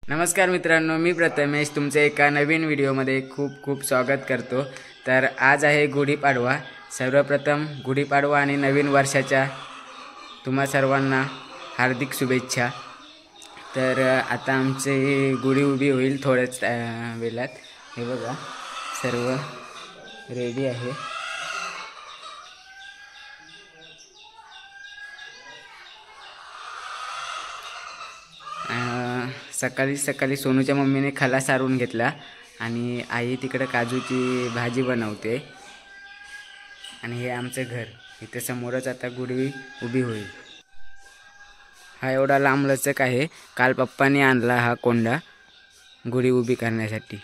नमस्कार मित्रांनो, मी प्रथमेश तुमचे एका नवीन व्हिडिओमध्ये खूप खूप स्वागत करतो। तर आज आहे गुढीपाडवा। सर्वप्रथम गुढीपाडवा आणि नवीन वर्षाच्या तुम्हा सर्वांना हार्दिक शुभेच्छा। तर आता आमची गुढी उभी होईल थोड्याच वेळात। हे बघा सर्व रेडी आहे। सकाळी सकाळी सोनूच्या मम्मीने खला सारून घेतला आणि आई तिकडे काजूची भाजी बनवते आणि हे आमचे घर इथे समोरच आता गुढी उभी होईल। हा एवढा लांब लचक आहे। काल पप्पांनी आणला हा कोंडा गुढी उभी करण्यासाठी।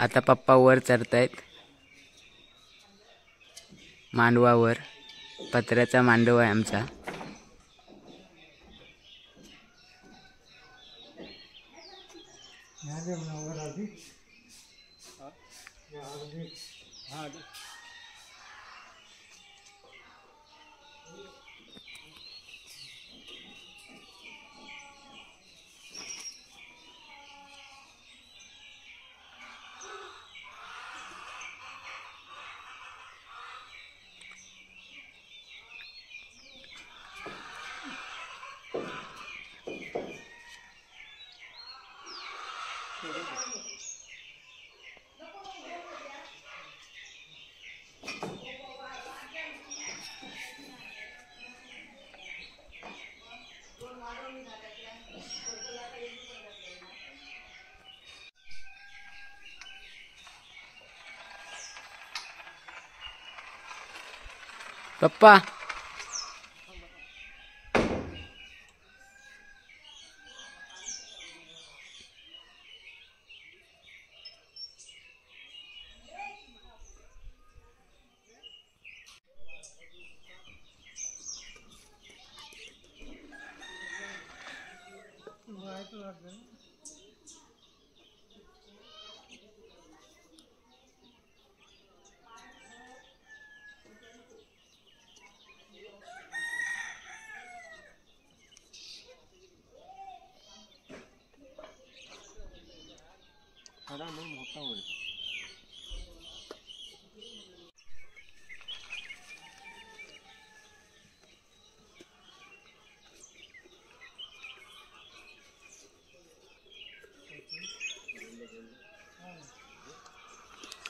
आता पप्पा वर चढतायत मांडवावर। पत्र्याचा मांडव आहे आमचा। पप्पा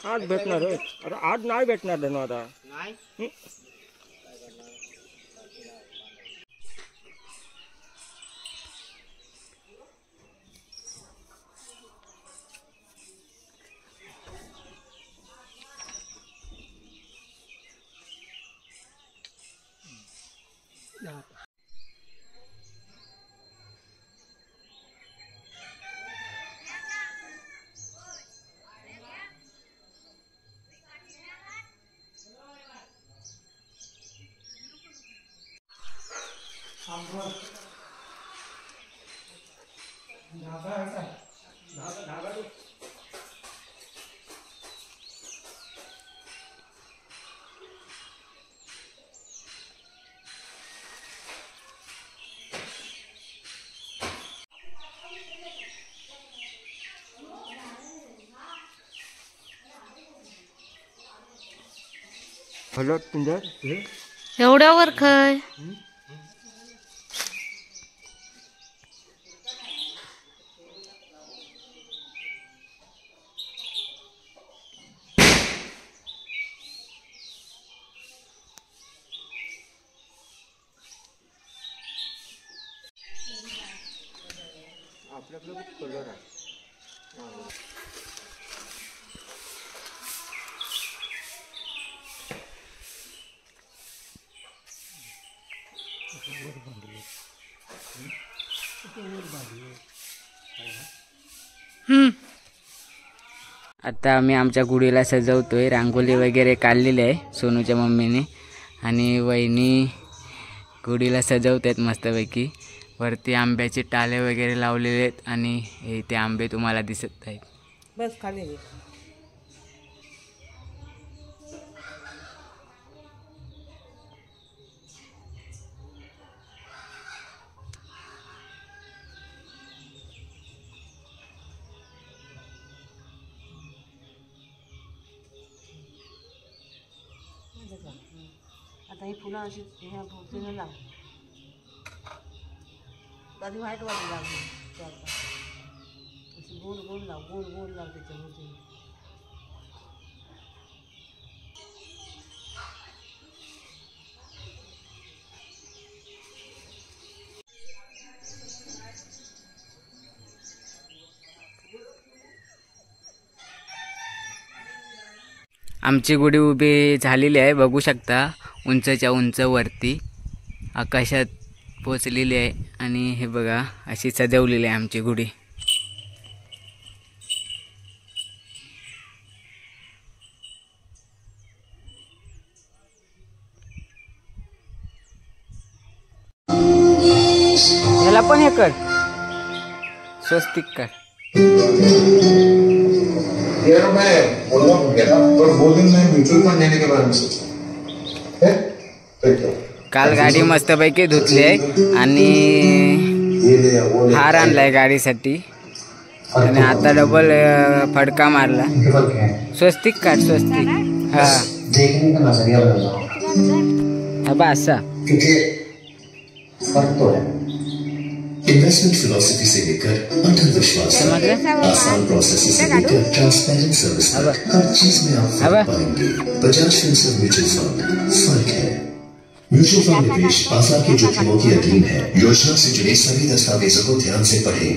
आज भेटणार आहे। अरे आज नाही भेटणार धनु आता नाही। हॅलो तुंजर एवढ्यावर काय आपल्याकडे कलर आहे। आता आम्ही आमच्या गुढीला सजवतोय. रांगोळी वगैरे काढलेली आहे सोनूच्या मम्मीने आणि वहिनी गुढीला सजवत आहेत मस्तपैकी. वरती आंब्याचे टाळे वगैरे लावलेले आहेत आणि इथे आंबे तुम्हाला दिसत आहेत. बस खाली आता ही फुलं अशी ह्या भोवतीनं लाव. आधी व्हाईट वाली लावली अशी गोल गोल लाव, गोल गोल लाव त्याच्या भोवतीनं. आमची गुढी उभी झालेली आहे, बघू शकता. उंचच्या उंच वरती आकाशात पोचलेली आहे आणि हे बघा अशी सजवलेली आहे आमची गुढी. याला पण हे कर, स्वस्तिक कर. यार मैं बोलना भूल गया था, पर वो दिन मैं म्यूचुअल फंड लेने के बारे में सोचा है. काल गाडी मस्तपैकी धुतली आहे आणि हार आणलाय गाडीसाठी आणि आता डबल फडका मारला. स्वस्तिक काढ, स्वस्तिक. हा देखने का नजरिया बदल रहा हा बा असा. क्योंकि फर्क तो है. इन्वेस्टमेंट फिलॉसफी से लेकर अटल विश्वास, आसान प्रोसेस से लेकर ट्रांसपेरेंट सर्विस तक हर चीज में आप फर्क पाएंगे. बजाज फिनसर्व म्यूचुअल फंड फर्क है. म्यूचुअल फंड निवेश बाजार के जोखिमों के अधीन है. योजना से जुड़े सभी दस्तावेजों को ध्यान से पढ़ें.